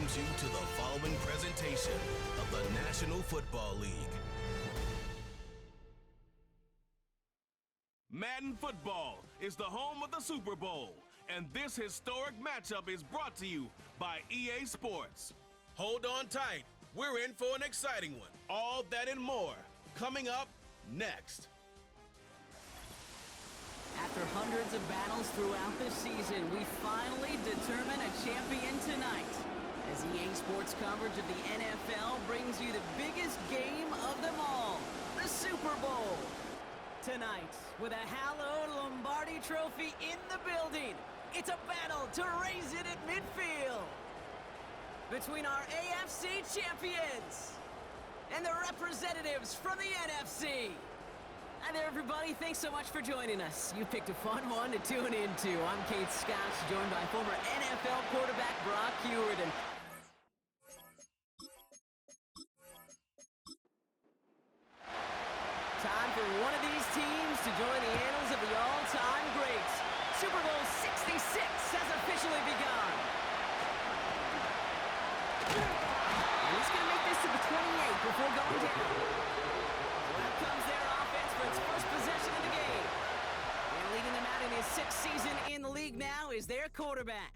welcomes you to the following presentation of the National Football League. Madden Football is the home of the Super Bowl, and this historic matchup is brought to you by EA Sports. Hold on tight. We're in for an exciting one. All that and more coming up next. After hundreds of battles throughout the season, we finally determine a champion tonight. As EA Sports coverage of the NFL brings you the biggest game of them all, the Super Bowl. Tonight, with a hallowed Lombardi trophy in the building, it's a battle to raise it at midfield between our AFC champions and the representatives from the NFC. Hi there, everybody. Thanks so much for joining us. You picked a fun one to tune into. I'm Kate Scott, joined by former NFL quarterback Brock Heward. And time for one of these teams to join the annals of the all-time greats. Super Bowl 66 has officially begun. And he's going to make this to the 28 before going down. Here comes their offense for its first possession of the game. And leading them out in his 6th season in the league now is their quarterback.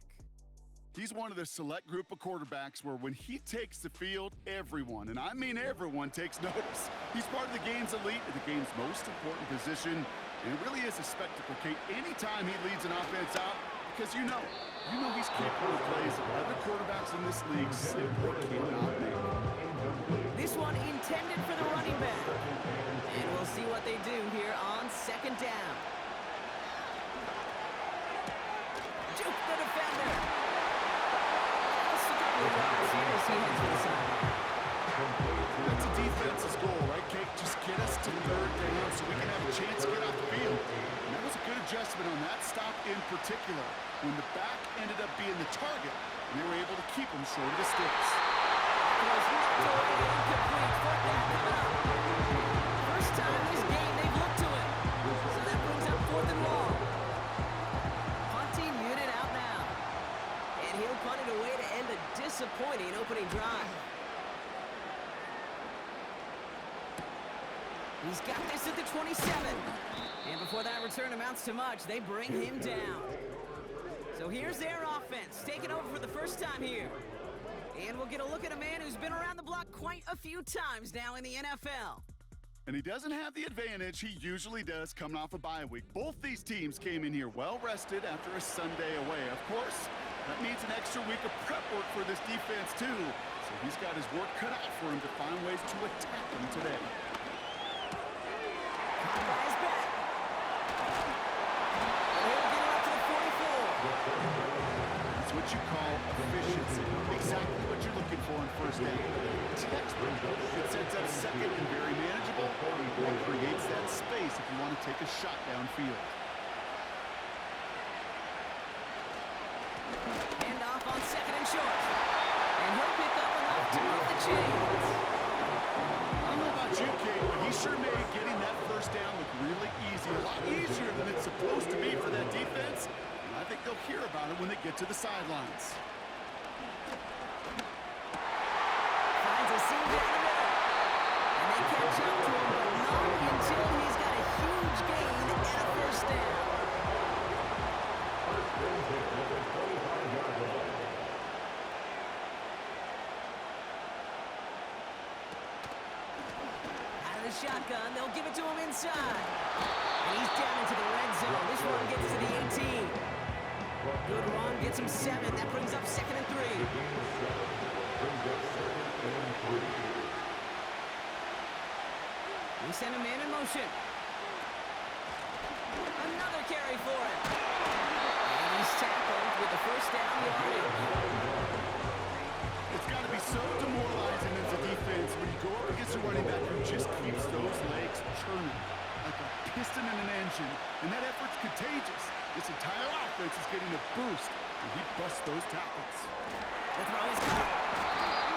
He's one of the select group of quarterbacks where when he takes the field, everyone, and I mean everyone, takes notice. He's part of the game's elite and the game's most important position, and it really is a spectacle, Kate, anytime he leads an offense out, because you know he's capable of plays that other quarterbacks in this league simply cannot make. This one intended for the running back. And we'll see what they do here on 2nd down. Juke the defender. That's a defense's goal, right, Kate? Just get us to 3rd down so we can have a chance to get off the field. And that was a good adjustment on that stop in particular, when the back ended up being the target, and they were able to keep him short of the sticks. First time this game they've looked to it. So that brings up 4th and long. Punting unit out now. And he'll punt it away to end a disappointing opening drive. He's got this at the 27. And before that return amounts to much, they bring him down. So here's their offense, taking over for the first time here. And we'll get a look at a man who's been around the block quite a few times now in the NFL. And he doesn't have the advantage he usually does coming off a bye week. Both these teams came in here well-rested after a Sunday away. Of course, that means an extra week of prep work for this defense, too. So he's got his work cut out for him to find ways to attack him today. Guy's back. And he'll get it up to the 44. That's what you call efficiency. Exactly what you're looking for on 1st down. Textbook. It sets up 2nd and very manageable, or creates that space if you want to take a shot downfield. Hand off on 2nd and short. And he'll pick up enough to move the chains. I don't know about you, Kate, but he sure made getting that 1st down look really easy. A lot easier than it's supposed to be for that defense. And I think they'll hear about it when they get to the sidelines. Finds a seam down the middle. And they catch up to him, but not until he's got a huge gain and a 1st down. Out of the shotgun, they'll give it to him inside. And he's down into the red zone. This one gets to the 18. Good run, gets him 7. That brings up 2nd and 3. We send a man in motion. Another carry for him. And he's tackled with the 1st down yardage. It's got to be so demoralizing as a defense when you go up against a running back who just keeps those legs churning like a piston in an engine, and that effort's contagious. This entire offense is getting a boost, and he busts those tackles. The throw is caught.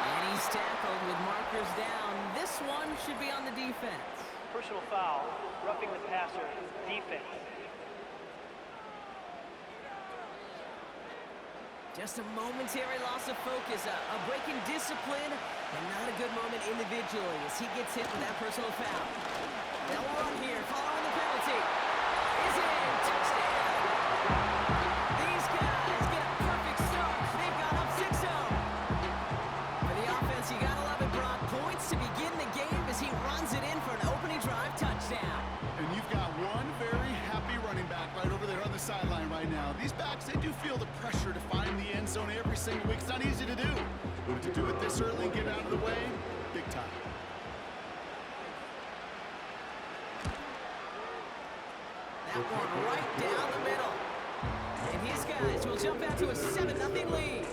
And he's tackled with markers down. This one should be on the defense. Personal foul, roughing the passer, defense. Just a momentary loss of focus, a break in discipline, and not a good moment individually as he gets hit with that personal foul. They'll run here following the penalty. Is in. Touchdown! These guys get a perfect start. They've got up 6-0. For the offense, you gotta love it, Brock. Points to begin the game as he runs it in for an opening drive touchdown. And you've got one very happy running back right over there on the sideline right now. These backs, they do feel the pressure to find the end zone every single week. It's not easy to do. But to do it this early and get out of the way, big time. That one right down the middle. And his guys will jump out to a 7-0 lead.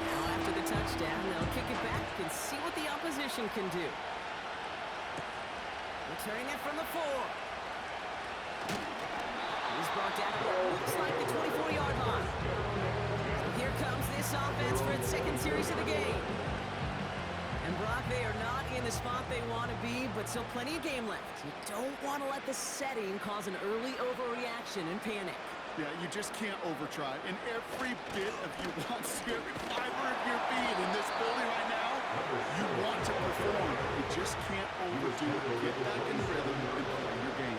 Now after the touchdown, they'll kick it back and see what the opposition can do. Returning it from the 4. He's brought down to what looks like the 24-yard line. So here comes this offense for its second series of the game. And Brock, they are not in the spot they want to be, but still plenty of game left. You don't want to let the setting cause an early overreaction and panic. Yeah, you just can't overtry. And every bit of you wants to, every fiber of your being in this building right now, you want to perform. You just can't overdo it. Get back in the rhythm and play your game.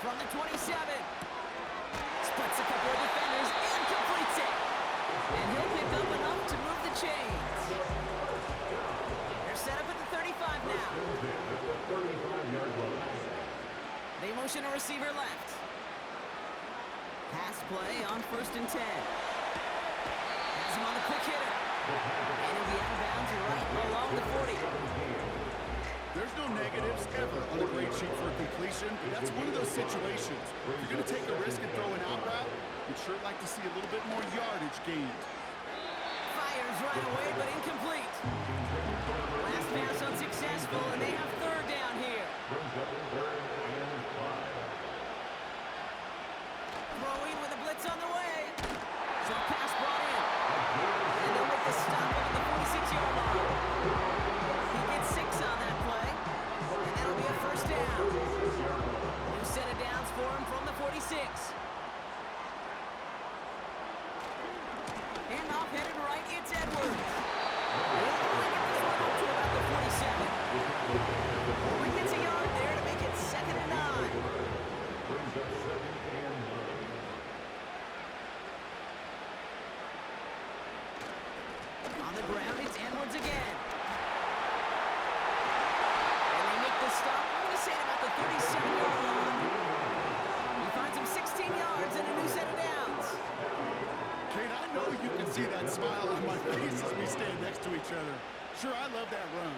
From the 27. Splits a couple of defenders and completes it. And he'll pick up enough to move the chains. They're set up at the 35 now. They motion a receiver left. Pass play on 1st and 10. Has him on the quick hitter. And he'll be out of bounds right along the 40. There's no negatives ever on a great sheet for a completion. That's one of those situations. If you're going to take a risk and throw an out route, you'd sure like to see a little bit more yardage gained. Fires right away, but incomplete. Last pass unsuccessful, and they have 3rd down here. Throwing with a blitz on the way. So pass brought in. And they'll make the stop at the 46-yard line. He gets 6 on that play. And that'll be a 1st down. New set of downs for him from the 46. And off headed right, it's Edwards. To about the 47. He gets a yard there to make it 2nd and 9. On the ground, it's Edwards again. And they make the stop. I'm going to say about the 37-yard line. He finds him 16 yards and a new set of downs. Kate, I know you can see that smile on my face as we stand next to each other. Sure, I love that run.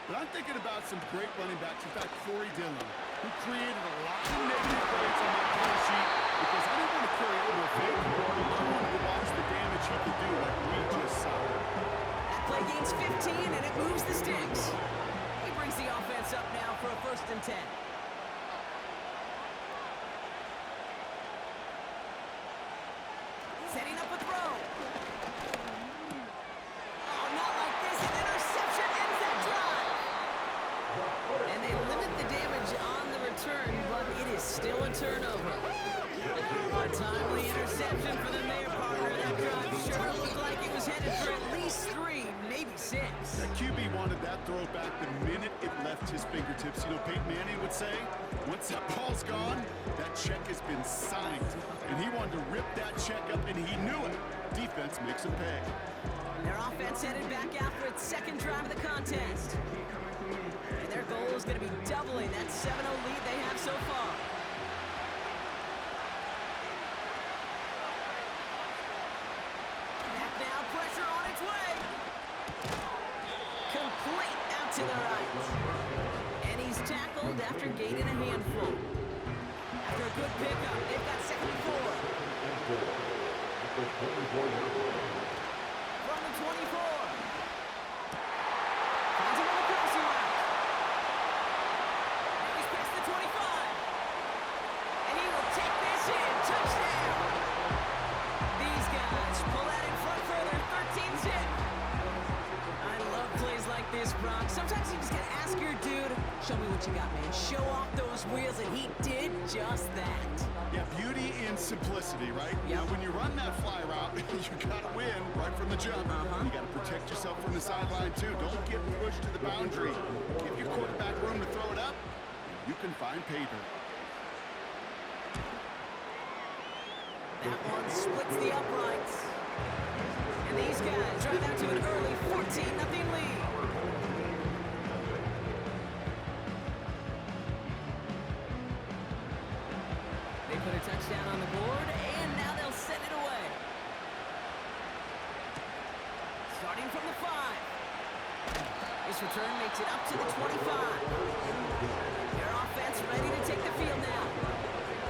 But I'm thinking about some great running backs. In fact, Corey Dillon, who created a lot of negative plays on my play sheet because I didn't want to carry over a fake. I wanted to watch the damage he could do like we just saw. That play gains 15, and it moves the sticks. He brings the offense up now for a 1st and 10. Setting up a throw. Oh, not like this. An interception ends that drive. And they limit the damage on the return, but it is still a turnover. A timely interception for the Mayor partner. That drive sure looked like it was headed for at least 3, maybe 6. That QB wanted that throw back the minute it left his fingertips. You know, Peyton Manning would say, once that ball's gone, that check has been signed. And he wanted to rip that check up, and he knew it. Defense makes him pay. Their offense headed back out for its 2nd drive of the contest. And their goal is going to be doubling that 7-0 lead they have so far. Back now, pressure on its way. Complete out to the right. And he's tackled after gaining a handful. After a good pickup, they've got 2nd and 4. From the 24. Finds him on the crossing route. Now he's past the 25. And he will take this in. Touchdown. These guys pull that in front further. 13-zip. I love plays like this, bro. Brock. Sometimes you just gotta ask your dude, show me what you got, man. Show off those wheels, and he did just that. Yeah, beauty in simplicity, right? Yep. Now, when you run that fly route, you gotta win right from the jump. You gotta protect yourself from the sideline, too. Don't get pushed to the boundary. Give your quarterback room to throw it up, and you can find pay dirt. That one splits the uprights. And these guys drive out to an early 14-0 lead. They put a touchdown on the board, and now they'll send it away. Starting from the 5. This return makes it up to the 25. Their offense ready to take the field now.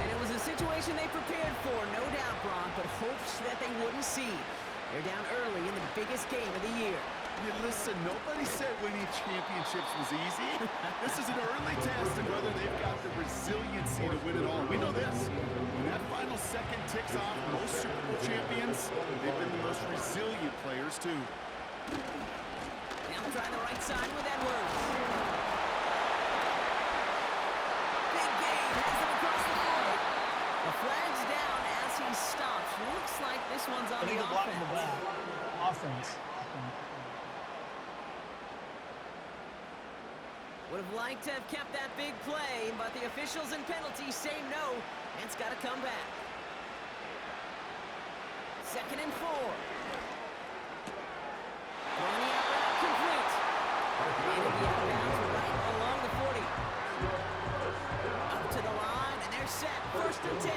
And it was a situation they prepared for, no doubt, Brock, but hopes that they wouldn't see. They're down early in the biggest game of the year. Yeah, listen, nobody said winning championships was easy. This is an early test of whether they've got the resiliency to win it all. We know this. When that final second ticks off, most Super Bowl champions, they've been the most resilient players, too. Now trying the right side with Edwards. Big game has them across the 40. The flag's down as he stops. Looks like this one's on the offense. Offense. Would have liked to have kept that big play, but the officials and penalties say no. It's got to come back. 2nd and 4. Throwing the out route complete. And it'll be out of bounds right along the 40. Up to the line, and they're set. 1st and 10.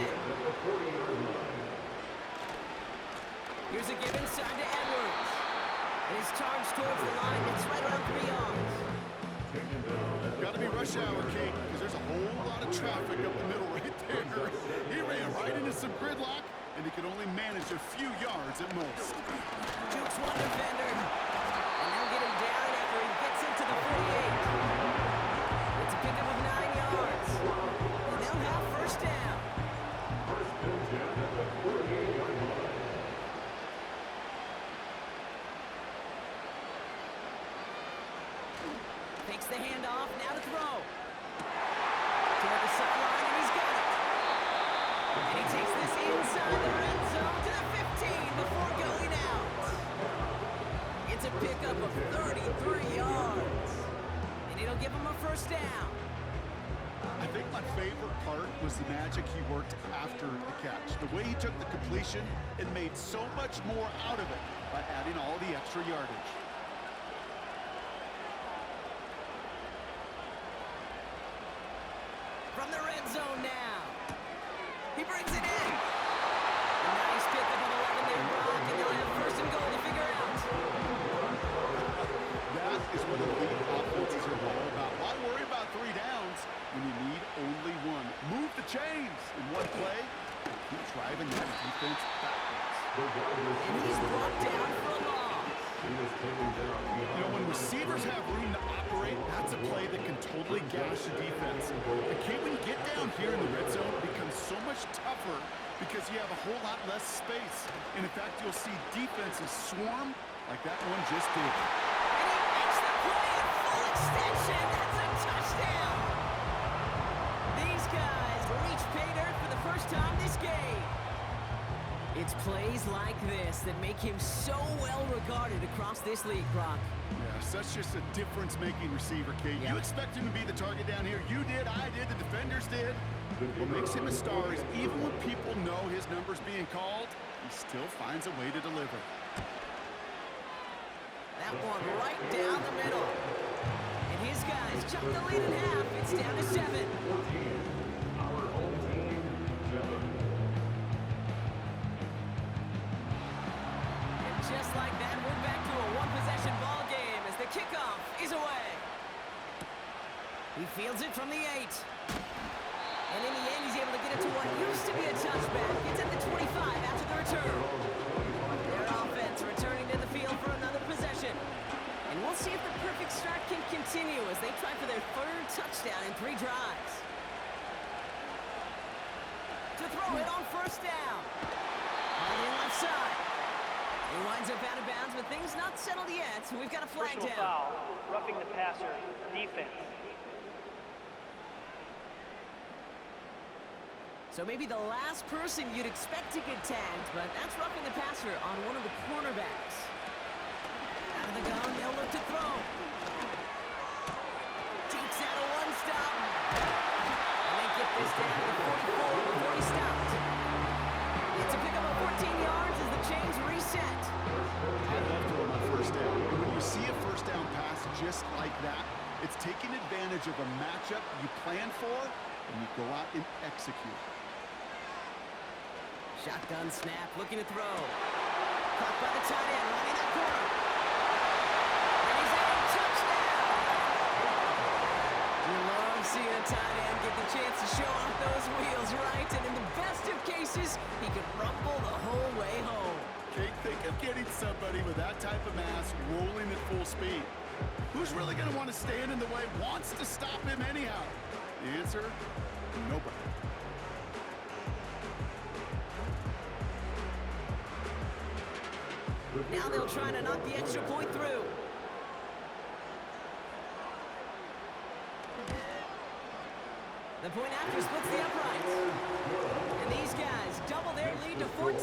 Here's a give inside to Edwards. And his charge towards the line. It's right around 3 yards. Got to be rush hour, Kate, because there's a whole lot of traffic up the middle right there. He ran right into some gridlock, and he could only manage a few yards at most. Jukes one defender. And they'll get him down after he gets into the 48. It's a pickup of 9 yards. And they'll have 1st down. Takes the handoff, now to throw. Toward the sideline, and he's got it. And he takes this inside the red zone to the 15 before going out. It's a pickup of 33 yards. And it'll give him a 1st down. I think my favorite part was the magic he worked after the catch. The way he took the completion and made so much more out of it by adding all the extra yardage. From the red zone now. He brings it in. A nice pickup of 11 there, Brock, and they'll have 1st and goal to figure out. That is what elite offenses are all about. Why worry about 3 downs when you need only 1? Move the chains in one play and keep driving that defense backwards. And he's brought down for a loss. You know, when receivers have room to operate, that's a play that can totally gash a defense. And Kate, when you get down here in the red zone, it becomes so much tougher because you have a whole lot less space. And in fact, you'll see defenses swarm like that one just did. And he makes the play at full extension. That's a touchdown. These guys reach pay dirt for the 1st time this game. It's plays like this that make him so well regarded across this league, Brock. Yeah, such just a difference-making receiver, Kate. Yeah. You expect him to be the target down here. You did, I did, the defenders did. What makes him a star is even when people know his number's being called, he still finds a way to deliver. That one right down the middle. And his guys chuck the lead in half. It's down to 7. Just like that, we're back to a one-possession ball game as the kickoff is away. He fields it from the 8. And in the end, he's able to get it to what used to be a touchback. It's at the 25 after the return. Their offense returning to the field for another possession. And we'll see if the perfect start can continue as they try for their 3rd touchdown in 3 drives. To throw it on 1st down. On the left side. He winds up out of bounds, but things not settled yet. We've got a flag Personal down. foul, roughing the passer, defense. So maybe the last person you'd expect to get tagged, but that's roughing the passer on one of the cornerbacks. Out of the gun, they'll look to throw. Takes out a one-stop. And they get this down to the 44 before he stopped. It's a pickup of 14 yards as the chains reset. I love throwing my first down. And when you see a first down pass just like that, it's taking advantage of a matchup you plan for, and you go out and execute. Shotgun snap, looking to throw. Caught by the tight end, running that corner. And he's in, touchdown! You love seeing a tight end get the chance to show off those wheels, right? And in the best of cases, he could rumble the whole way home. Okay, think of getting somebody with that type of mass rolling at full speed. Who's really going to want to stand in the way, wants to stop him anyhow? The answer, nobody. Now they'll try to knock the extra point through. The point after splits the uprights. And these guys double their lead to 14.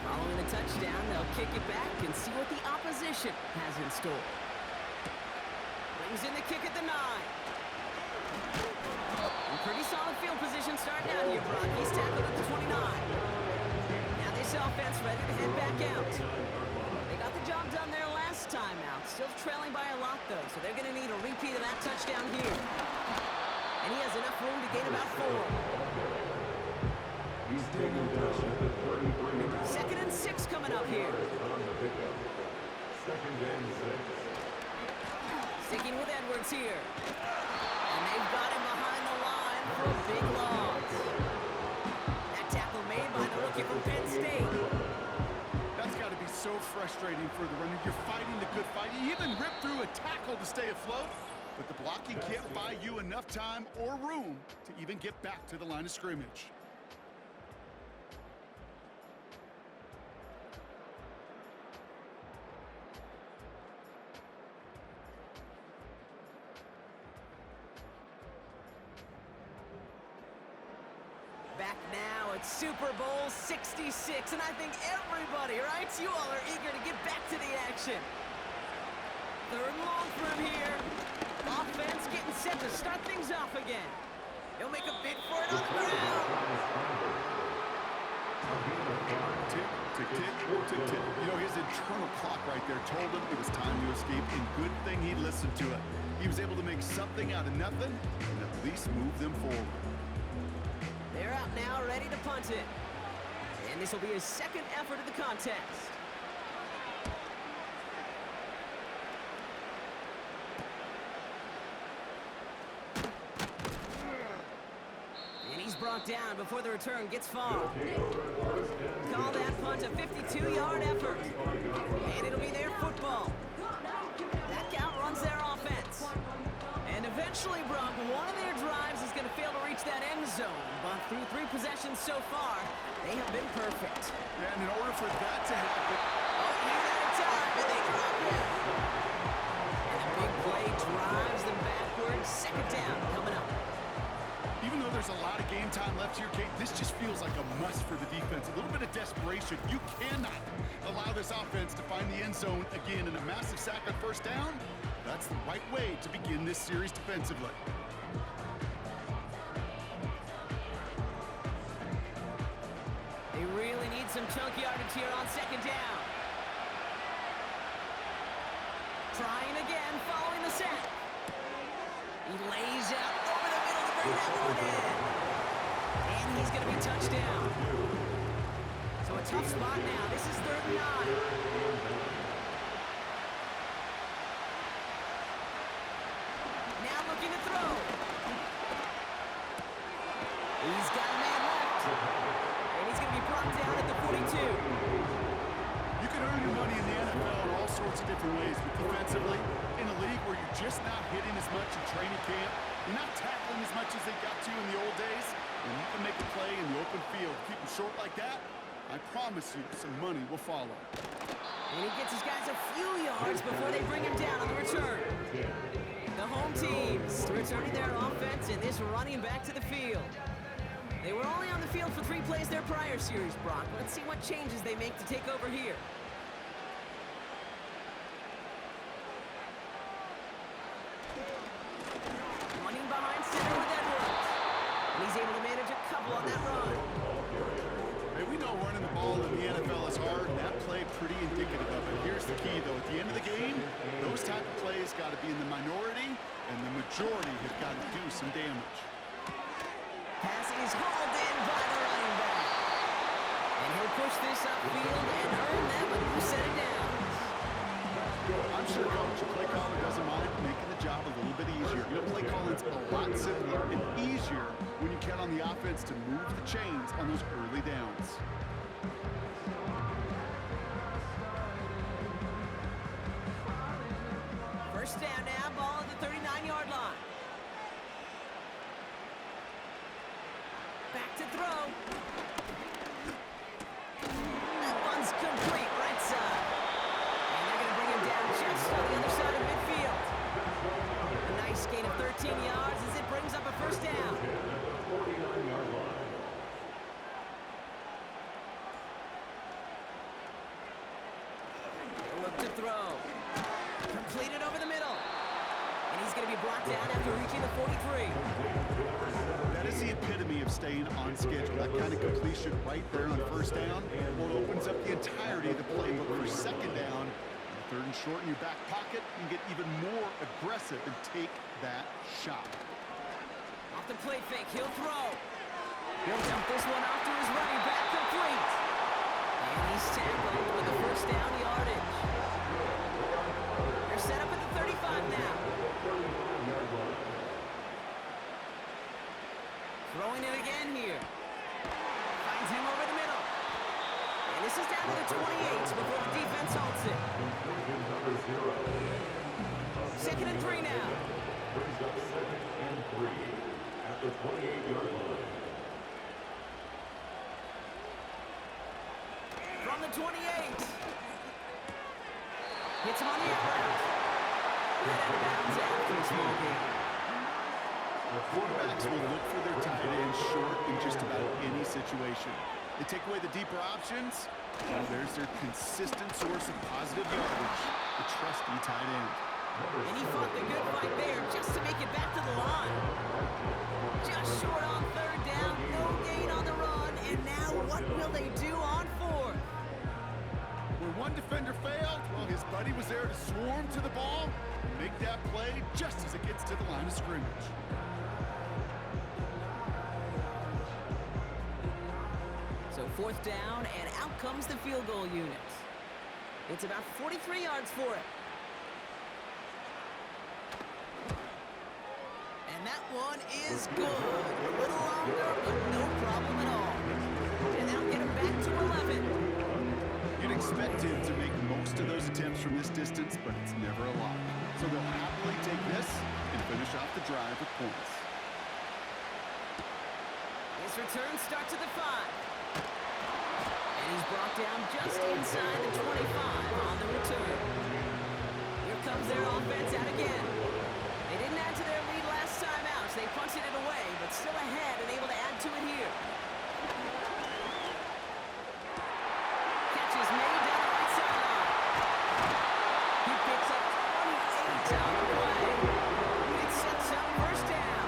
Following a touchdown, they'll kick it back and see what the opposition has in store. Brings in the kick at the 9. Pretty solid field position starting out here, Brock. He's tackled at the 29. Now this offense ready to head back out. They got the job done there last time out. Still trailing by a lot, though, so they're going to need a repeat of that touchdown here. And he has enough room to gain about 4. Second and 6 coming up here. Sticking with Edwards here. And they've got him behind the line for a big loss. That tackle made by the rookie from Penn State. That's got to be so frustrating for the runner. You're fighting the good fight. You even rip through a tackle to stay afloat, but the blocking can't buy you enough time or room to even get back to the line of scrimmage. Back now at Super Bowl 66, and I think everybody, right? You all are eager to get back to the action. Third and long for him here. Offense getting set to start things off again. He'll make a bid for it on the ground. Tick, tick, tick, tick, tick. You know, his internal clock right there told him it was time to escape, and good thing he listened to it. He was able to make something out of nothing and at least move them forward. They're out now, ready to punt it. And this will be his second effort of the contest. And he's brought down before the return gets far. Call that punt a 52-yard effort. And it'll be their football. That count runs their offense. And eventually, Brock, one of their drives is going to fail to reach that end zone. But through 3 possessions so far, they have been perfect. Yeah, and in order for that to happen... Oh, he's out of time, and they drop it. And the big play drives them backwards. Second down coming up. Even though there's a lot of game time left here, Kate, this just feels like a must for the defense. A little bit of desperation. You cannot allow this offense to find the end zone again in a massive sack on first down. That's the right way to begin this series defensively. They really need some chunk yardage here on second down. Trying again, following the sack. He lays out over the middle to bring that one in. And he's going to be touched down. So a tough spot now. This is 3rd and 9. Now looking to throw. He's got a man left. And he's going to be brought down at the 42. You can earn your money in the NFL in all sorts of different ways, but defensively, in a league where you're just not hitting as much in training camp, You're not tackling as much as they got to in the old days. When you can make a play in the open field, keep them short like that, I promise you some money will follow. And he gets his guys a few yards before they bring him down on the return. The home teams returning their offense and this running back to the field. They were only on the field for 3 plays their prior series, Brock. Let's see what changes they make to take over here. Running behind center with Edwards. And he's able to manage a couple on that run. Hey, we know running the ball in the NFL is hard, and that play pretty indicative of it. Here's the key, though. At the end of the game, those type of plays got to be in the minority, and the majority have got to do some damage. Pass is hauled in by the running back. And he'll push this upfield and earn them a new set of downs. I'm sure Coach, a play caller doesn't mind making the job a little bit easier. You know, play calling's a lot simpler and easier when you count on the offense to move the chains on those early downs. First down now, ball at the 39-yard line. Back to throw. That one's complete, right side. And they're going to bring him down just on the other side of midfield. A nice gain of 13 yards as it brings up a first down. Look to throw. Completed over the middle. And he's going to be brought down after reaching the 43. That is the epitome of staying on schedule. That kind of completion right there on first down opens up the entirety of the playbook for second down. Third and short in your back pocket, you can get even more aggressive and take that shot. Off the play fake, he'll throw. He'll dump this one off to his running back, complete. And he's tackled with the first down yardage. They're set up at the 35 now. Throwing it again here. Finds him over the middle. And this is down to the 28 before the defense holds it. Second and 3 now. Brings up 2nd and 3 at the 28-yard line. From the 28. Hits him on the outright. Head out of bounds after a small gain. Quarterbacks will look for their tight end short in just about any situation. They take away the deeper options, and there's their consistent source of positive yardage, the trusty tight end. And he fought the good fight there just to make it back to the line. Just short on third down, no gain on the run, and now what will they do on fourth? When one defender failed, well, his buddy was there to swarm to the ball and make that play just as it gets to the line of scrimmage. So fourth down, and out comes the field goal unit. It's about 43 yards for it. And that one is good. A little longer, but no problem at all. And that'll get him back to 11. You'd expect him to make most of those attempts from this distance, but it's never a lot. So they'll happily take this and finish off the drive with points. His return starts at the 5. And he's brought down just inside the 25 on the return. Here comes their offense out again. They didn't add to their lead last time out, so they punted it away, but still ahead and able to add to it here. Catch is made down the right sideline. He picks up 28 on the play. It sets up first down.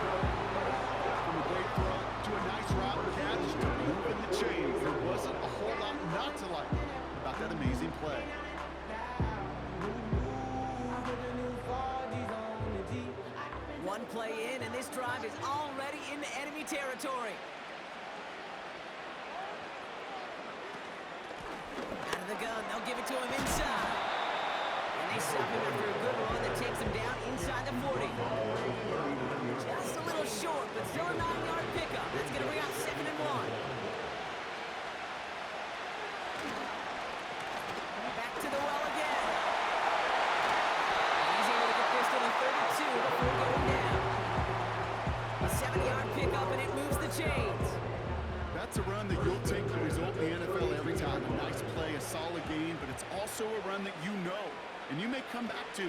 From a great throw to a nice route catch to moving the chains, there wasn't a whole lot not to like about that amazing play. One play in, and this drive is already into enemy territory. Out of the gun, they'll give it to him inside. And they stop him after a good run that takes him down inside the 40. Just a little short, but still a 9-yard pickup. That's going to bring out 2nd and 1. Back to the well again. And he's able to get this to the 32 before going down. solid gain, but it's also a run that you know, and you may come back to.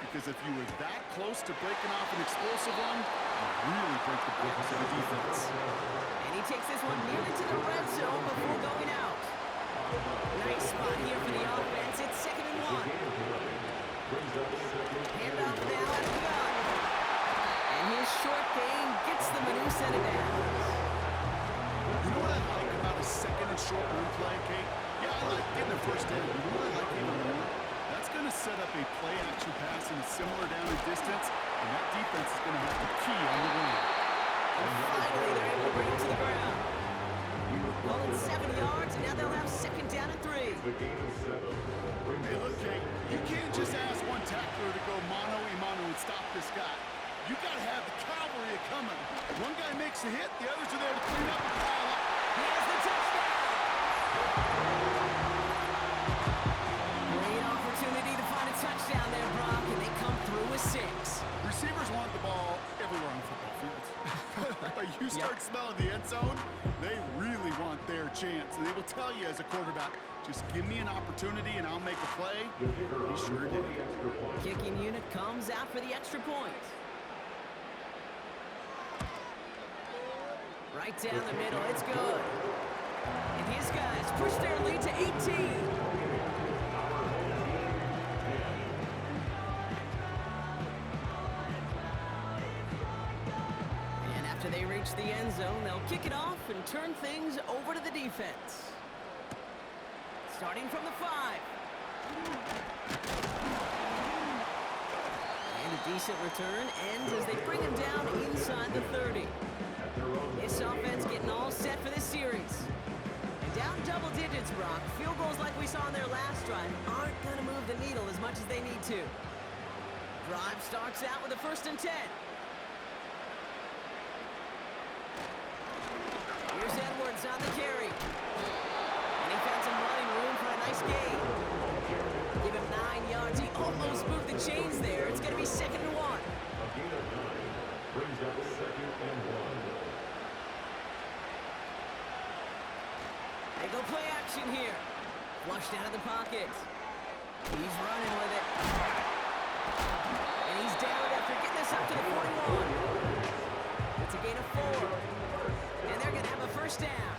Because if you were that close to breaking off an explosive run, you really break the brakes of the defense. And he takes this one nearly to the red zone before going out. Nice spot here for the offense. It's 2nd and 1. Hand off now at the gun. And his short game gets them a new set of downs. You know what I like about a 2nd and short run play, Kate? Yeah, I like getting a first down. You know what I like even more? That's going to set up a play-action pass in a similar down and distance, and that defense is going to have the key on the run. And finally, they're able to bring him to the ground. Well, it's 7 yards, and now they'll have 2nd down and 3. Hey, look, Kate, you can't just ask one tackler to go mano-a-mano and stop this guy. You got to have the cavalry coming. One guy makes a hit, the others are there to clean up and pile up. Here's the touchdown! Great opportunity to find a touchdown there, Brock, and they come through with 6. Receivers want the ball everywhere on football fields. But you start smelling the end zone, they really want their chance. And they will tell you as a quarterback, just give me an opportunity and I'll make a play. He sure did. Kicking unit comes out for the extra point. Right down the middle, it's good. And his guys push their lead to 18. They reach the end zone, they'll kick it off and turn things over to the defense. Starting from the 5. And a decent return ends as they bring him down inside the 30. This offense getting all set for this series. And down double digits, Brock. Field goals like we saw on their last drive aren't going to move the needle as much as they need to. Drive starts out with a 1st and 10. Here's Edwards on the carry. And he found some running room for a nice gain. Give him 9 yards. He almost moved the chains there. It's going to be 2nd and 1. A gain of 9 brings up 2nd and 1. They go play action here. Flushed out of the pocket. He's running with it. And he's down after getting this up to the 41. It's a gain of 4. And they're going to have a 1st down.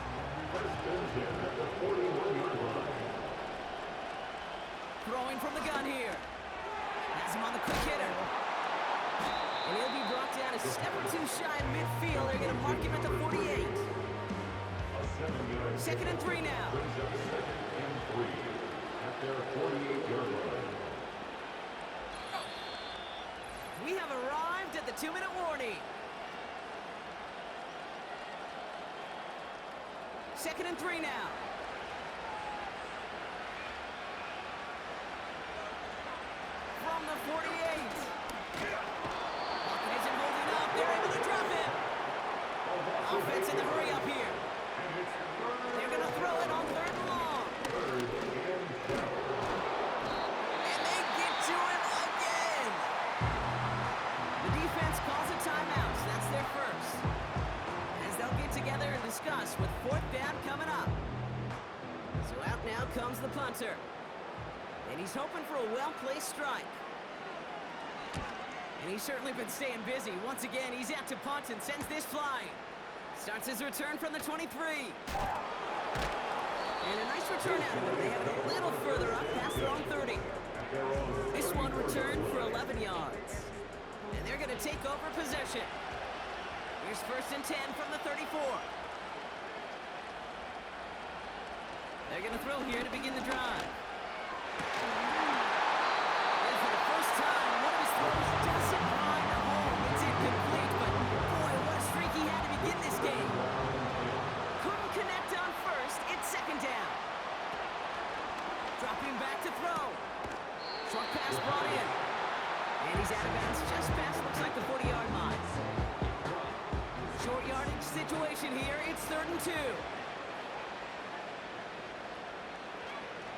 Throwing from the gun here. Has him on the quick hitter. And he'll be brought down a step or 2 shy of midfield. They're going to mark him at the 48. 2nd and 3 now. Brings up 2nd and 3 at their 48-yard line. We have arrived at the 2-minute warning. 2nd and 3 now. From the 48. Bucket isn't holding up. They're able to drop him. Offense in the hurry up here. They're going to throw it on 3rd and long. And they get to him again. The defense calls a timeout. So that's their first. As they'll get together and discuss with 4th down coming up. So out now comes the punter. And he's hoping for a well-placed strike. And he's certainly been staying busy. Once again, he's out to punt and sends this flying. Starts his return from the 23. And a nice return out of him. They have it a little further up past their own 30. This one returned for 11 yards. And they're going to take over possession. Here's 1st and 10 from the 34. They're going to throw here to begin the drive. And for the first time, one of his throws doesn't find a home. It's incomplete, but boy, what a streak he had to begin this game. Couldn't connect on 1st. It's 2nd down. Dropping back to throw. Short pass brought in. And he's out of bounds just past, looks like the 40-yard line. Short yardage situation here. It's 3rd and 2.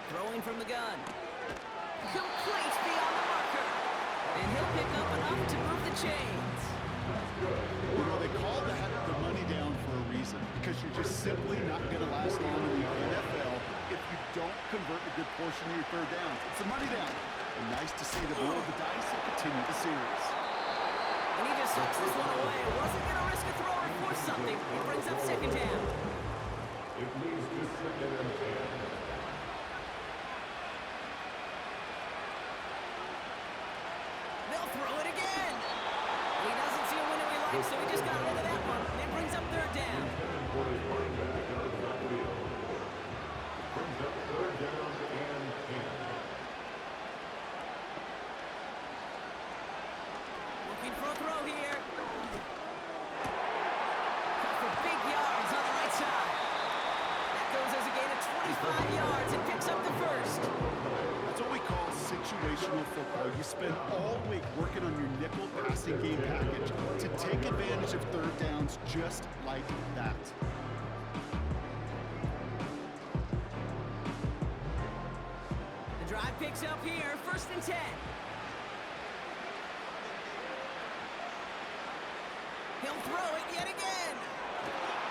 Throwing from the gun. Complete beyond the marker. And he'll pick up enough to move the chains. You know, they call that the money down for a reason, because you're just simply not going to last long in the NFL if you don't convert the portion of your third down. It's the money down. And nice to see them roll the dice and continue the series. And he just sucks this one away. Wasn't going to risk a throw or force something. It brings up second down. It leads to second and 10. They'll throw it again. He doesn't see a winner he likes, so he just got rid of that one. It brings up third down. For his running back out of the backfield. Brings up third down and 10. Looking for a throw here. Cut for big yards on the right side. That goes as a gain of 25 yards and picks up the first. That's what we call situational football. You spend all week working on your nickel passing game package to take advantage of third downs just like that. The drive picks up here, first and 10. He'll throw it yet again.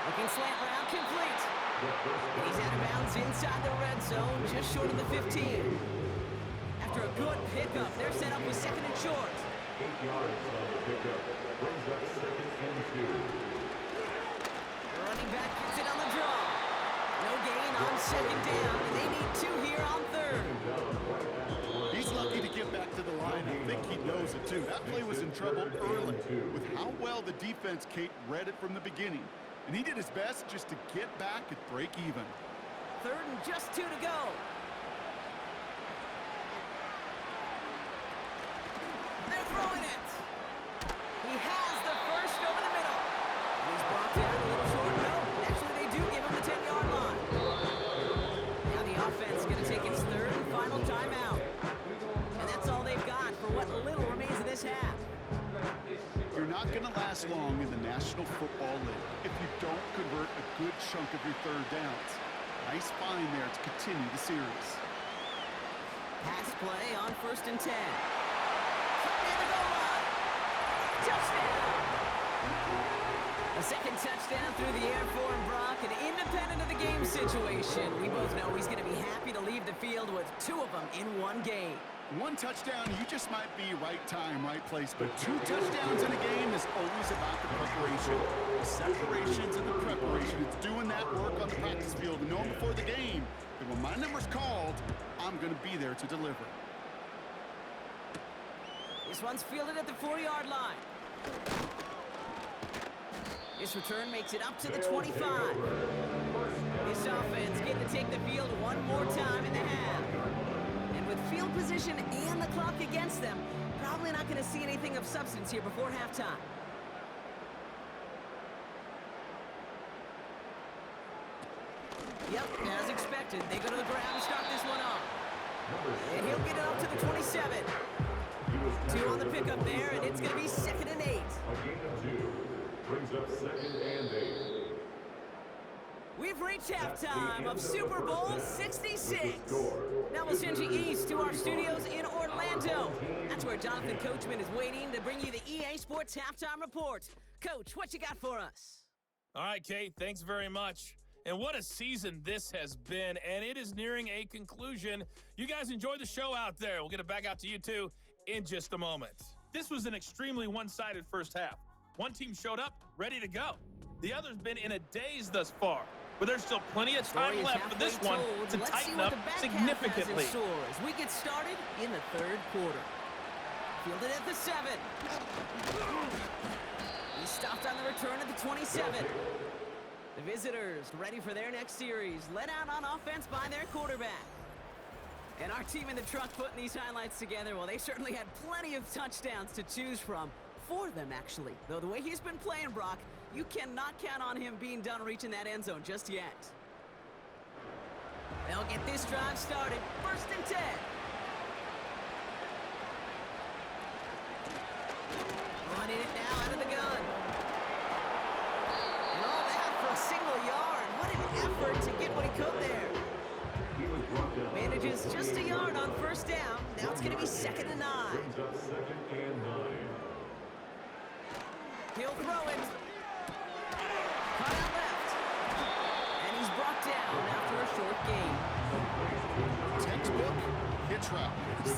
Looking slant route, complete. And he's out of bounds inside the red zone, just short of the 15. After a good pickup, they're set up with second and short. 8 yards on the pickup. Brings up second and 2. The running back gets it on the draw. No gain on second down, and they need 2 here on third. He's lucky to get back to the line. I think he knows it, too. That play was in trouble early with how well the defense, Kate, read it from the beginning. And he did his best just to get back and break even. Third and just 2 to go. They're throwing it. He has the first over the middle. And he's brought down a little short. No, actually they do give him the 10-yard line. Now the offense is going to take its third and final timeout. And that's all they've got for what little remains of this half. You're not going to last long in the National Football League if you don't convert a good chunk of your third downs. Nice find there to continue the series. Pass play on first and 10. Near the goal line. Touchdown! A second touchdown through the air for him, Brock, and independent of the game situation. We both know he's going to be happy to leave the field with 2 of them in one game. One touchdown, you just might be right time, right place. But 2 touchdowns in a game is always about the preparation. The separations and the preparation. It's doing that work on the practice field and knowing before the game that when my number's called, I'm going to be there to deliver. This one's fielded at the 4-yard line. This return makes it up to the 25. This offense getting to take the field one more time in the half. With field position and the clock against them, probably not going to see anything of substance here before halftime. Yep, as expected, they go to the ground and start this one off. And he'll get it up to the 27. 2 on the pickup there, and it's going to be second and 8. A gain of 2. Brings up second and 8. We've reached halftime of Super Bowl 66. Now we'll send you east to our studios in Orlando. That's where Jonathan Coachman is waiting to bring you the EA Sports Halftime Report. Coach, what you got for us? All right, Kate, thanks very much. And what a season this has been, and it is nearing a conclusion. You guys enjoy the show out there. We'll get it back out to you, too, in just a moment. This was an extremely one-sided first half. One team showed up, ready to go. The other's been in a daze thus far. But there's still plenty of time left for this one to tighten up significantly. As we get started in the third quarter. Fielded at the 7. He stopped on the return at the 27. The visitors ready for their next series, led out on offense by their quarterback. And our team in the truck putting these highlights together, well, they certainly had plenty of touchdowns to choose from. 4 of them, actually. Though the way he's been playing, Brock, you cannot count on him being done reaching that end zone just yet. They'll get this drive started. First and 10. Running it now out of the gun. And all that for a single yard. What an effort to get what he could there. Manages just a yard on first down. Now it's going to be second and 9. Brings up second and 9. He'll throw it. Caught out left. And he's brought down after a short gain. Textbook hitch route.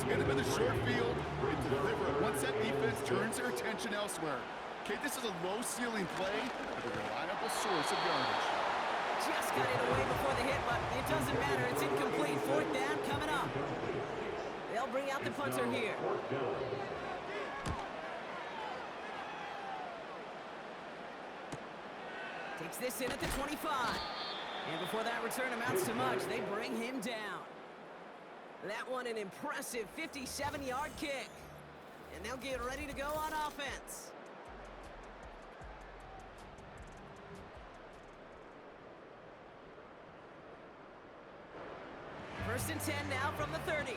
Hit him in the short field and deliver it. Once that defense turns their attention elsewhere. Okay, this is a low-ceiling play, but a reliable source of yardage. Just got it away before the hit, but it doesn't matter. It's incomplete. Fourth down coming up. They'll bring out the punter here. Takes this in at the 25. And before that return amounts to much, they bring him down. That one an impressive 57-yard kick. And they'll get ready to go on offense. First and 10 now from the 30.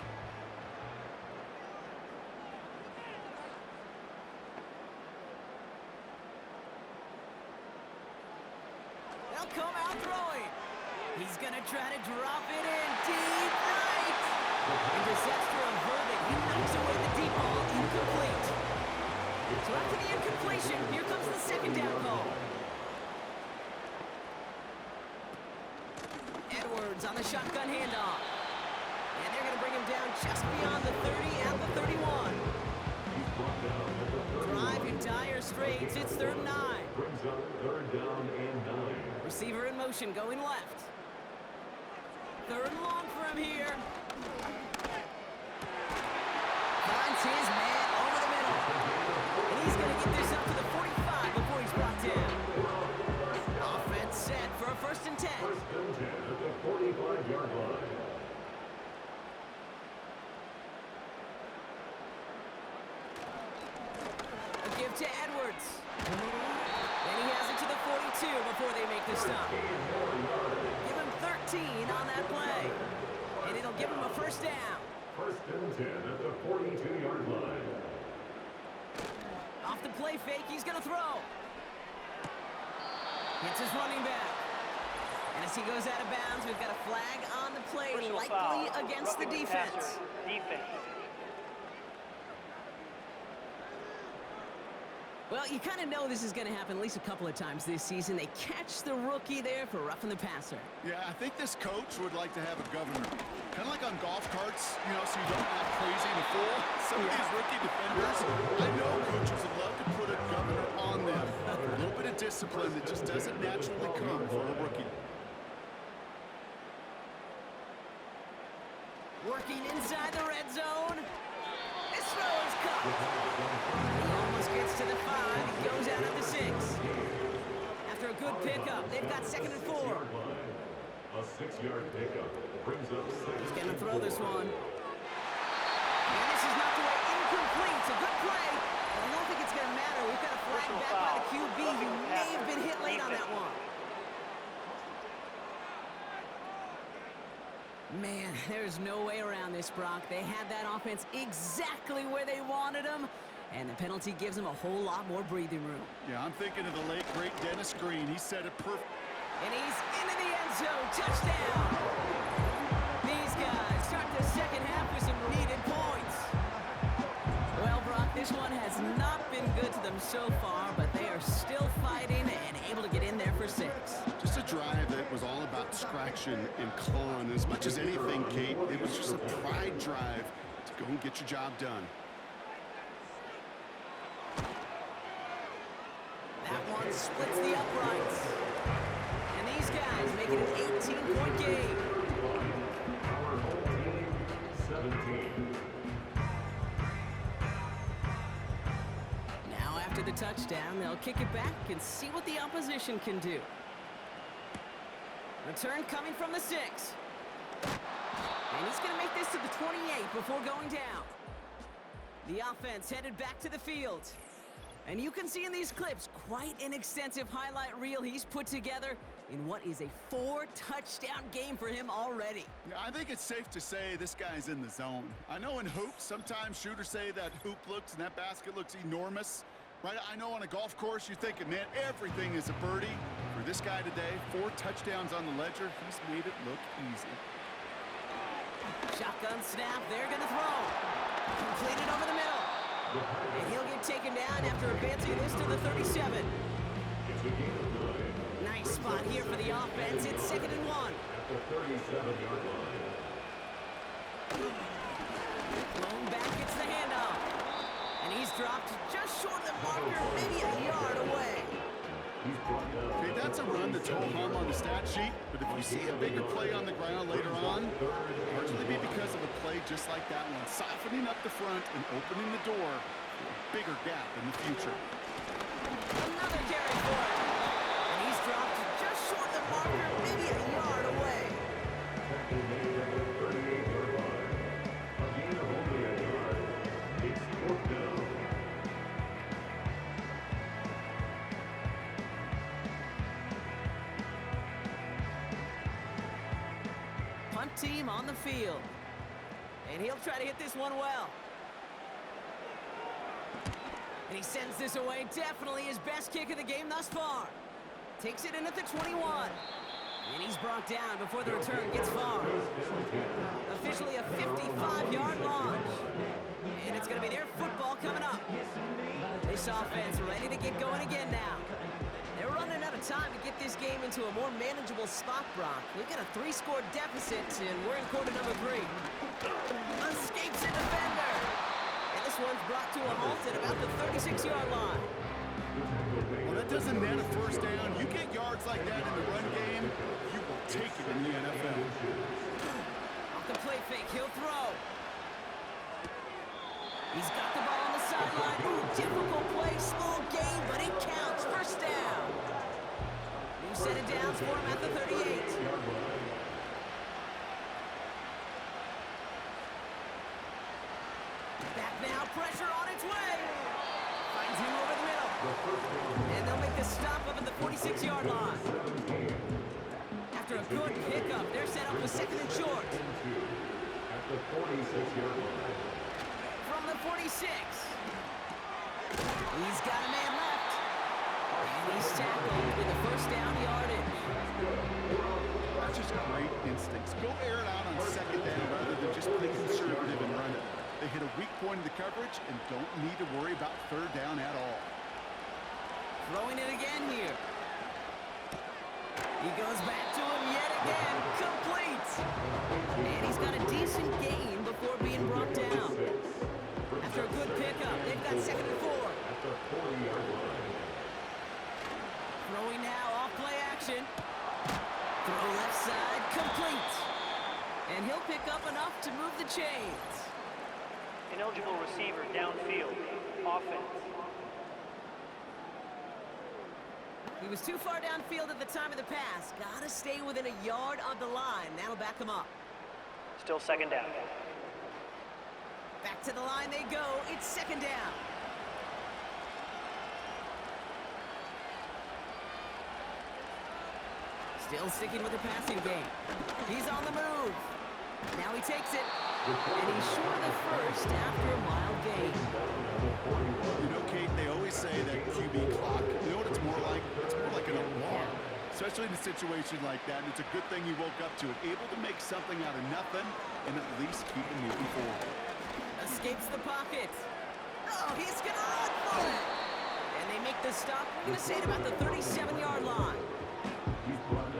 They'll come out throwing. He's going to try to drop it in deep right. Intercepts for a verdict. He knocks away the deep ball, incomplete. So after the incompletion, here comes the second down call. Edwards on the shotgun handoff. And they're going to bring him down just beyond the 30 and the 31. Drive in dire straits. It's 3rd and 9. Brings up 3rd down and 9. Receiver in motion, going left. 3rd and long for him here. Finds his man over the middle. And he's going to get this up to the 45 before he's brought down. Offense set for a 1st and 10. 1st and 10 at the 45-yard line. A give to Edwards. And he has it to the 42 before they make the stop. Give him 13 on that play. And it'll give him a 1st down. 1st and 10 at the 42-yard line. Off the play fake, he's going to throw. Hits his running back. And as he goes out of bounds, we've got a flag on the play, Personal likely foul. against the Roughing defense. passer, defense. Well, you kind of know this is going to happen at least a couple of times this season. They catch the rookie there for roughing the passer. Yeah, I think this coach would like to have a governor. Kind of like on golf carts, you know, so you don't act crazy in a fool. Some of these rookie defenders, I know coaches would love to put a governor on them. A little bit of discipline that just doesn't naturally come for a rookie. Working inside the red zone. This throw is caught. He almost gets to the 5. He goes out at the 6. After a good pickup, they've got 2nd and 4. A 6-yard pickup brings up 6. He's going to throw this one. And this is knocked away incomplete. It's a good play, but I don't think it's going to matter. We've got a flag back by the QB who may have been hit late on that one. Man, there's no way around this, Brock. They had that offense exactly where they wanted them, and the penalty gives them a whole lot more breathing room. Yeah, I'm thinking of the late, great Dennis Green. He said it perfect. And he's into the end zone. Touchdown! These guys start the second half with some needed points. Well, Brock, this one has not been good to them so far, but they are still fighting and able to get in there for 6. Just a drive that was all about scratching and clawing. As much as anything, Kate, it was just a pride drive to go and get your job done. That one splits the uprights. And these guys make it an 18-point game. Our home team, 17. Now after the touchdown, they'll kick it back and see what the opposition can do. Return coming from the 6. And he's going to make this to the 28 before going down. The offense headed back to the field. And you can see in these clips quite an extensive highlight reel he's put together in what is a 4-touchdown game for him already. Yeah, I think it's safe to say this guy's in the zone. I know in hoops, sometimes shooters say that hoop looks and that basket looks enormous. Right? I know on a golf course, you're thinking, man, everything is a birdie. For this guy today, 4 touchdowns on the ledger, he's made it look easy. Shotgun snap, they're going to throw. Completed over the middle. And he'll get taken down after advancing this to the 37. It's a game of 9. Nice spot here for the offense. It's 2nd and 1. At the 37-yard line. Thrown back, gets the handoff. And he's dropped just short of the marker, maybe a yard away. Okay, that's a run that's ho-hum on the stat sheet, but if you see a bigger play on the ground later on, largely be because of a play just like that one, softening up the front and opening the door for a bigger gap in the future. Another carry for it. And he's dropped just short of the marker, maybe a yard away. Punt team on the field. And he'll try to hit this one well. And he sends this away. Definitely his best kick of the game thus far. Takes it in at the 21. And he's brought down before the return gets far. Officially a 55-yard launch. And it's going to be their football coming up. This offense ready to get going again now. They're running out of time to get this game into a more manageable spot, Brock. We've got a 3-score deficit, and we're in quarter number 3. Escapes a defender. And this one's brought to a halt at about the 36-yard line. Well, that doesn't net a first down. You get yards like that in the run game, you will take it in the NFL. Off the play fake, he'll throw. He's got the ball on the sideline. Ooh, difficult play, small gain, but it counts. First down. New set of downs for him at the 38. Back now, pressure on its way. Finds him over the middle. And they'll make the stop up at the 46-yard line. After a good pickup, they're set up with second and short. At the 46-yard line. From the 46. He's got a man left. And he's tackled with the first down yardage. That's just great instincts. Go air it out on second down rather than just play conservative and run it. They hit a weak point in the coverage and don't need to worry about third down at all. Throwing it again here. He goes back to him yet again. Complete. And he's got a decent gain before being brought down. After a good pickup, they've got second and 4. At the 40-yard line. Throwing now, off play action. Throw left side, complete. And he'll pick up enough to move the chains. Ineligible receiver downfield. Offense. He was too far downfield at the time of the pass. Gotta stay within a yard of the line. That'll back him up. Still second down. Back to the line they go. It's second down. Still sticking with the passing game. He's on the move. Now he takes it. And he's short of the first after a mild gain. You know, Kate, they always say that QB clock, you know what it's more like? It's more like an alarm, especially in a situation like that. And it's a good thing you woke up to it, able to make something out of nothing and at least keep it moving forward. Escapes the pocket. Oh, he's going to run for it. And they make the stop. We're going to say at about the 37-yard line.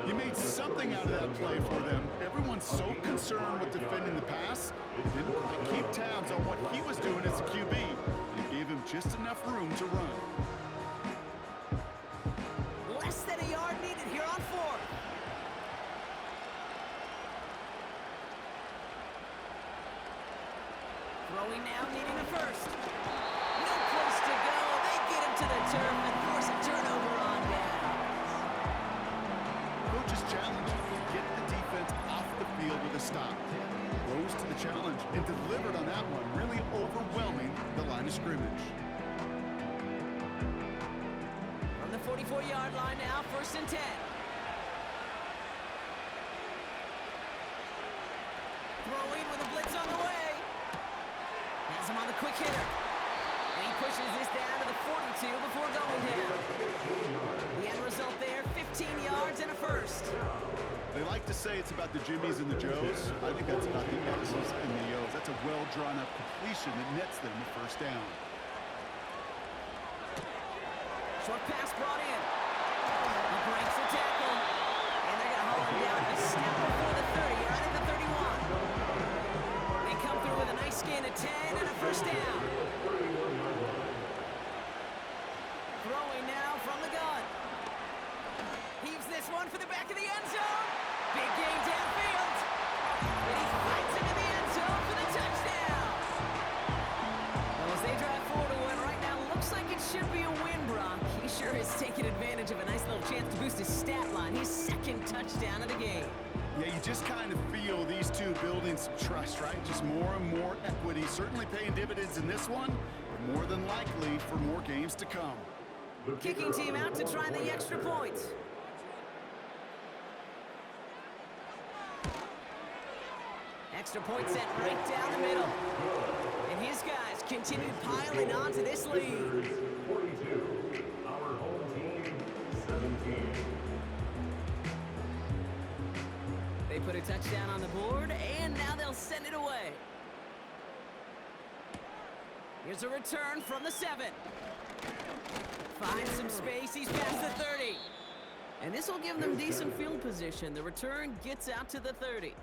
You made something out of that play for them. Everyone's so concerned with defending the pass, they didn't quite keep tabs on what he was doing as a QB. It gave him just enough room to run. Less than a yard needed here on 4th. Throwing now, needing a first. No place to go. They get him to the turf and force a turnover on downs. Coach's challenge, get the defense off the field with a stop. Rose to the challenge and delivered on that one, really overwhelming the line of scrimmage. From the 44-yard line now, 1st and 10. Throwing with a blitz on the way. Has him on the quick hitter. And he pushes this down to the 42 before going down. The end result there, 15 yards and a first. They like to say it's about the Jimmies and the Joes. I think that's about the X's and the O's. That's a well-drawn-up completion that nets them the first down. Short pass brought in. He breaks the tackle. And they're going to haul him down a step before the 30, right at the 31. touchdown of the game. Yeah, you just kind of feel these two building some trust, right? Just more and more equity, certainly paying dividends in this one, but more than likely for more games to come. Kicking team out to try the extra point. Extra point set right down the middle. And his guys continue piling on to this lead. 42. Our home team, 17. They put a touchdown on the board, and now they'll send it away. Here's a return from the 7. Finds some space, he's past the 30. And this will give them decent field position. The return gets out to the 30.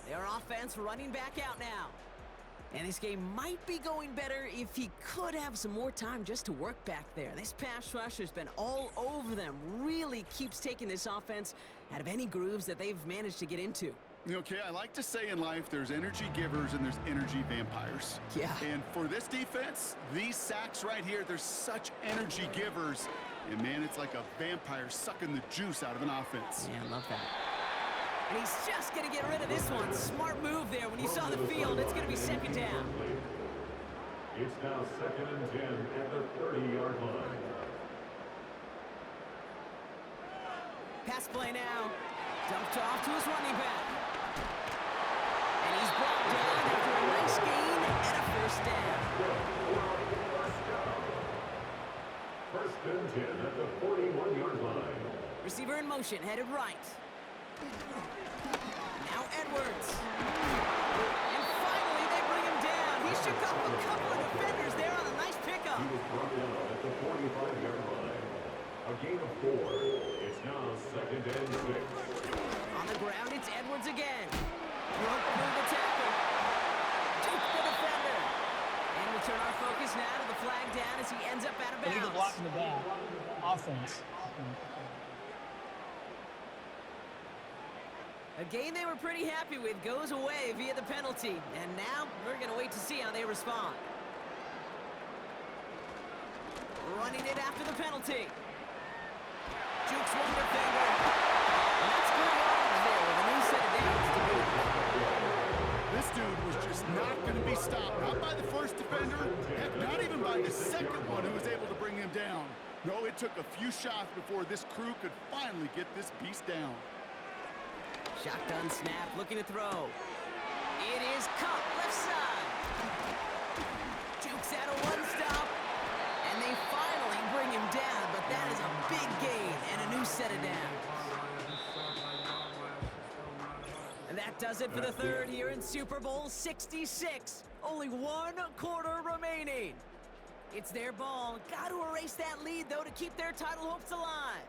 Their offense running back out now. And this game might be going better if he could have some more time just to work back there. This pass rush has been all over them. Really keeps taking this offense out of any grooves that they've managed to get into. Okay, I like to say in life there's energy givers and there's energy vampires. Yeah. And for this defense, these sacks right here, they're such energy givers. And man, it's like a vampire sucking the juice out of an offense. Yeah, I love that. And he's just going to get rid of this one. Smart move there when you saw the field. It's going to be second down. It's now 2nd and 10 at the 30-yard line. Pass play now. Dumped off to his running back. And he's brought down after a nice gain and a first down. First and 10 at the 41-yard line. Receiver in motion, headed right. Now Edwards. And finally they bring him down. He shook off a couple of defenders there on a nice pickup. He was brought down at the 45-yard line. A gain of 4. It's now 2nd and 6. On the ground, it's Edwards again. Broke through the tackle. Took the defender. And we'll turn our focus now to the flag down as he ends up out of Illegal bounds. block in the back. Offense. A game they were pretty happy with goes away via the penalty. And now we're going to wait to see how they respond. Running it after the penalty. Jukes one defender. And that's good yardage there with a new set of downs to boot. This dude was just not going to be stopped. Not by the first defender. Heck, not even by the second one who was able to bring him down. No, it took a few shots before this crew could finally get this beast down. Shotgun snap, looking to throw. It is caught left side. Jukes out a one-stop. And they finally bring him down, but that is a big gain and a new set of downs. And that does it for the third here in Super Bowl 66. Only 1 quarter remaining. It's their ball. Got to erase that lead, though, to keep their title hopes alive.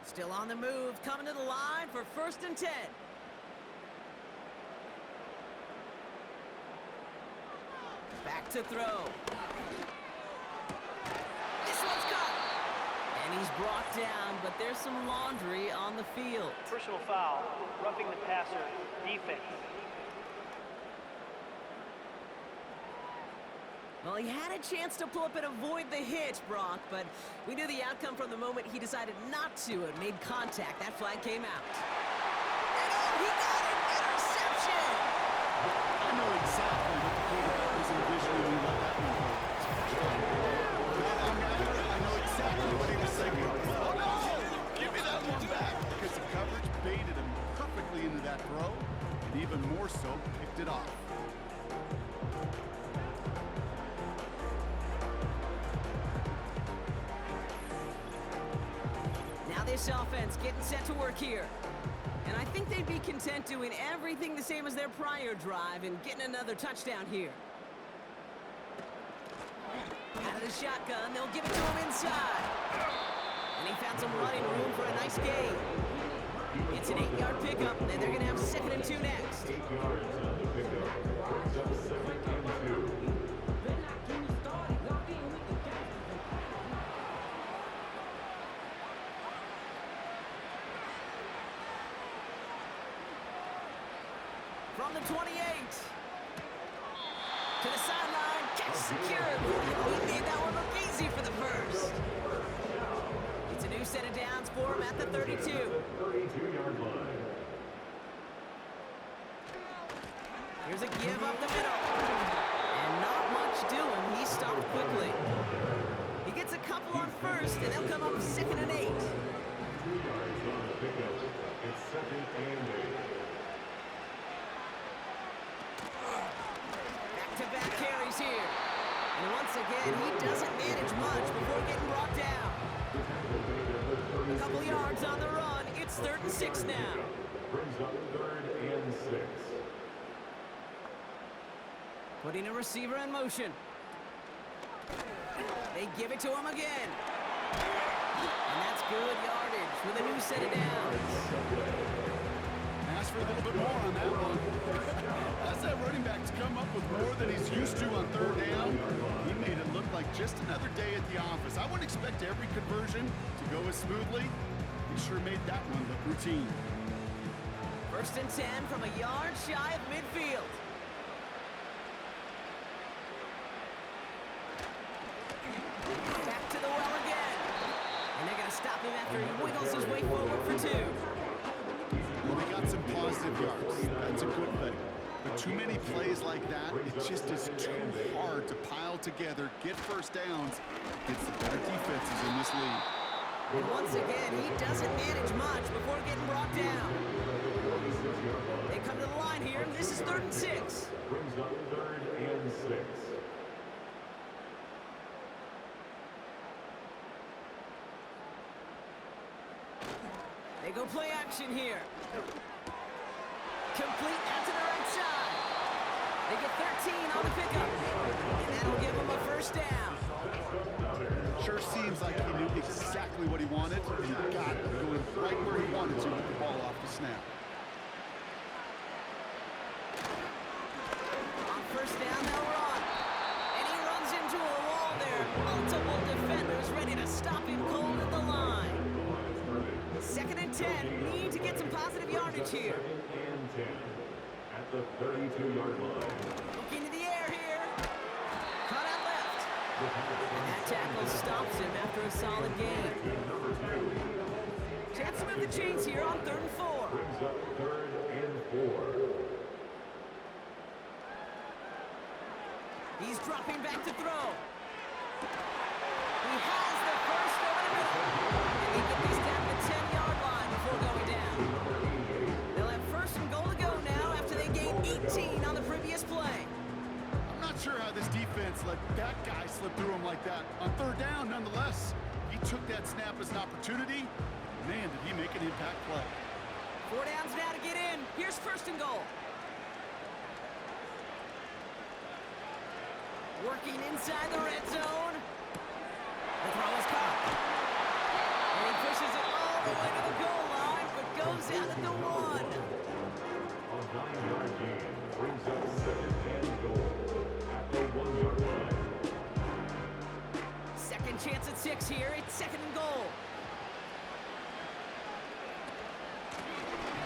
Still on the move, coming to the line for 1st and 10. Back to throw. This one's caught. And he's brought down, but there's some laundry on the field. Personal foul, roughing the passer, defense. Well, he had a chance to pull up and avoid the hit, Brock, but we knew the outcome from the moment he decided not to and made contact. That flag came out. And oh, he got an interception! I know exactly what the quarterback was envisioning when he let that one go. I know exactly what he was thinking. Oh, no! Give me that one back! Because the coverage baited him perfectly into that throw, and even more so, picked it off. This offense getting set to work here. And I think they'd be content doing everything the same as their prior drive and getting another touchdown here. Out of the shotgun, they'll give it to him inside. And he found some running room for a nice gain. It's an 8-yard pickup, and they're going to have 2nd and 2 next. 8 yards on the pickup. Brings up 2nd and 2. From the 28. To the sideline, secured. He made that one look easy for the first. It's a new set of downs for him at the 32. 32-yard line. Here's a give up the middle. And not much doing. He stopped quickly. He gets a couple on first, and they'll come up 2nd and 8. 2 yards on the pickup. It's 2nd and 8. Back-to-back carries here. And once again, he doesn't manage much before getting brought down. A couple yards on the run. It's 3rd and 6 now. Brings up 3rd and 6. Putting a receiver in motion. They give it to him again. And that's good yardage with a new set of downs. Ask for a little bit more on that one. That's that running back to come up with more than he's used to on 3rd down. He made it look like just another day at the office. I wouldn't expect every conversion to go as smoothly. He sure made that one look routine. 1st and 10 from a yard shy of midfield. Back to the well again. And they're going to stop him after he wiggles his way forward for 2. Well, they got some positive yards. That's a good thing. But too many plays like that, it just is too hard to pile together, get first downs against the better defenses in this league. And once again, he doesn't manage much before getting brought down. They come to the line here, and this is 3rd and 6. Brings up 3rd and 6. They go play action here. Complete out to the right side. They get 13 on the pickup. And that'll give them a 1st down. Sure seems like he knew exactly what he wanted, and he got it going right where he wanted to with the ball off the snap. On 1st down, they'll run. And he runs into a wall there. Multiple defenders ready to stop him cold at the line. 2nd and 10. Need to get some positive yardage here. 2nd and 10 at the 32-yard line. Looking to the air here. Cut out left. And that tackle stops him after a solid gain. Number 2 Chance to move the chains here on 3rd and 4. brings up 3rd and 4. He's dropping back to throw. He has the first over the middle. And they get this down to the 10-yard line before going down. They'll have 1st and goal to go now after they gained 18 on the previous play. I'm not sure how this defense let that guy slip through him like that. On 3rd down, nonetheless, he took that snap as an opportunity. Man, did he make an impact play. 4 downs now to get in. Here's 1st and goal. Working inside the red zone. The throw is caught. And he pushes it all the way to the goal line, but goes out at the 1. A 9-yard gain brings up 2nd and goal at the 1-yard line. 2nd chance at 6 here. It's 2nd and goal.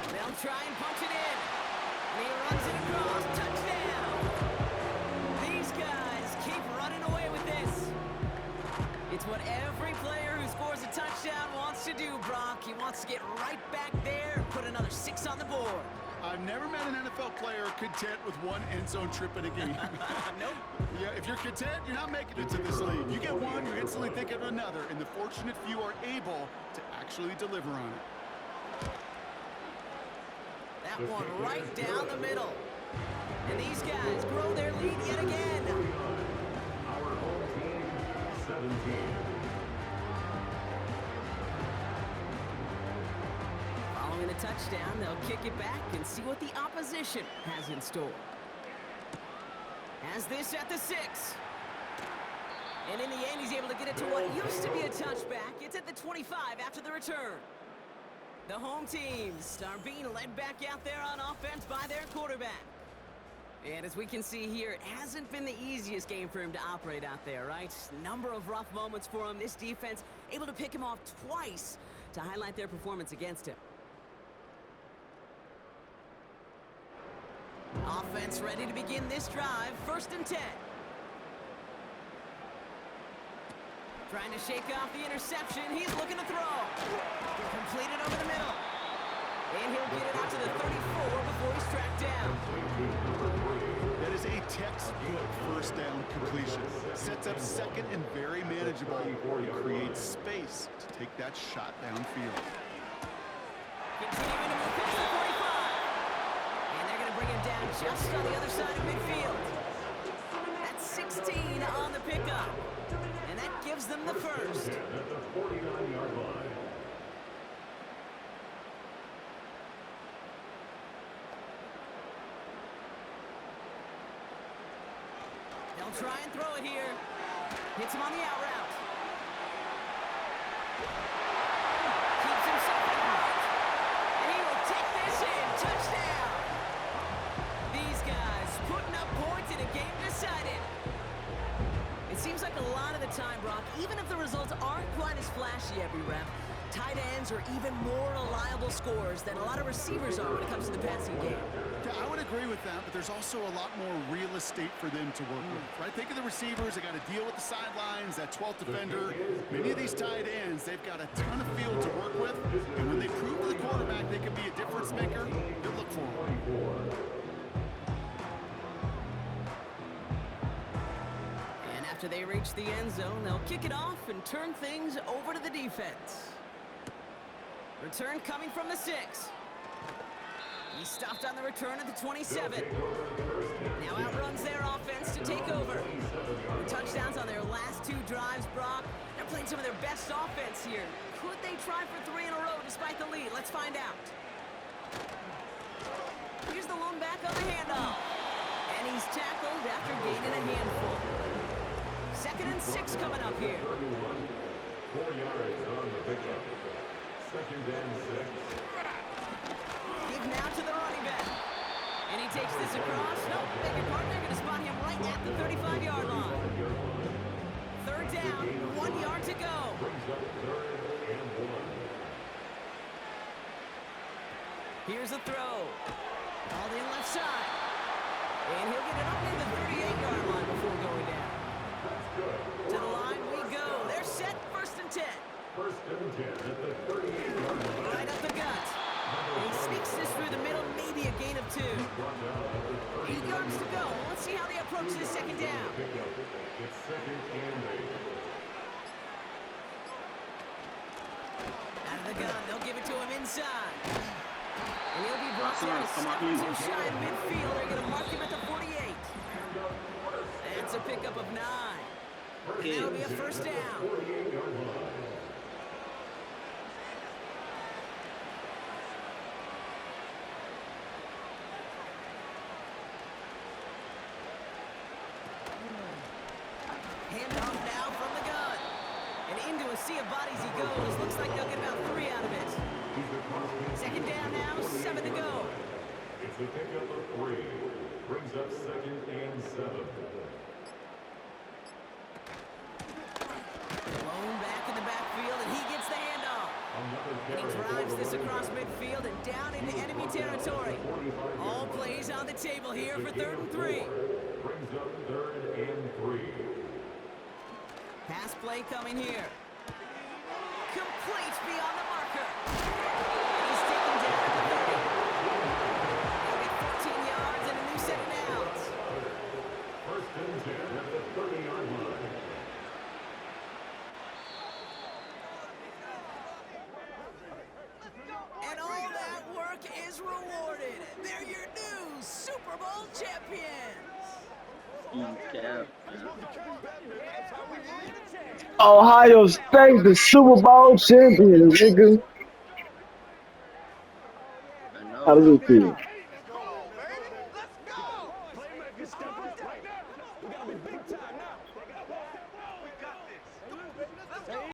They'll try and punch it in. And he runs it across. Touchdown. These guys keep running away with this. It's what every player who scores a touchdown wants to do, Brock. He wants to get right back there and put another 6 on the board. I've never met an NFL player content with one end zone trip in a game. Nope. Yeah, if you're content, you're not making it to this league. You get one, you're instantly thinking of another, and the fortunate few are able to actually deliver on it. That one right down the middle. And these guys grow their lead yet again. Our home team, 17. Following a touchdown, they'll kick it back and see what the opposition has in store. Has this at the 6. And in the end, he's able to get it to what used to be a touchback. It's at the 25 after the return. The home teams are being led back out there on offense by their quarterback. And as we can see here, it hasn't been the easiest game for him to operate out there, right? Number of rough moments for him. This defense able to pick him off twice to highlight their performance against him. Offense ready to begin this drive. 1st and 10. Trying to shake off the interception. He's looking to throw. Completed over the middle. And he'll get it out to the 34 before he's tracked down. That is a textbook first down completion. Sets up second and very manageable. It creates space to take that shot downfield. Continuing to move past the 45. And they're going to bring him down just on the other side of midfield. That's 16 on the pickup. And that gives them the first. At the 49-yard line. They'll try and throw it here. Hits him on the out route. Keeps himself upright. And he will take this in. Touchdown. These guys putting up points in a game decided. It seems like a lot of the time, Brock, even if the results aren't quite as flashy every rep, tight ends are even more reliable scorers than a lot of receivers are when it comes to the passing game. Yeah, I would agree with that, but there's also a lot more real estate for them to work with, right? Think of the receivers. They got to deal with the sidelines, that 12th defender. Many of these tight ends, they've got a ton of field to work with, and when they prove to the quarterback they can be a difference maker, good look for them. And after they reach the end zone, they'll kick it off and turn things over to the defense. Return coming from the 6. He stopped on the return at the 27. Now outruns their offense to take over. The touchdowns on their last 2 drives, Brock. They're playing some of their best offense here. Could they try for 3 in a row despite the lead? Let's find out. Here's the lone back on the handoff. And he's tackled after gaining a handful. 2nd and 6 coming up here. 4 yards on the pickup. 2nd and 6. Give now to the running back. And he takes this across. Nope, beg your pardon. They're going to spot him right at the 35-yard line. 3rd down, 1 yard to go. Brings up 3rd and 1. Here's a throw. Called in left side. And he'll get it up near the 38-yard line before going down. To the line we go. They're set. 1st and 10. 1st and 10 at the 38-yard line. Right up the gut. And he sneaks this through the middle, maybe a gain of 2. 8 yards to go. Let's see how they approach this 2nd down. It's 2nd and 8. Out of the gun, they'll give it to him inside. And he'll be brought down a step or 2 shy of midfield. They're going to mark him at the 48. That's a pickup of 9. And that'll be a 1st down. 48-yard line. Handoff now from the gun. And into a sea of bodies he goes. Looks like they'll get about 3 out of it. 2nd down now, 7 to go. It's a pickup of 3. Brings up 2nd and 7. Blown back in the backfield, and he gets the handoff. And he drives this across midfield and down into enemy territory. All plays on the table here for 3rd and 3. Brings up 3rd and 3. Pass play coming here. Complete beyond the marker. And he's taken down at the 30. He'll get 14 yards and a new set of downs. 1st and 10 at the 30-yard line. And all that work is rewarded. They're your new Super Bowl champions. Ohio State, the Super Bowl champion, nigga. How does it feel?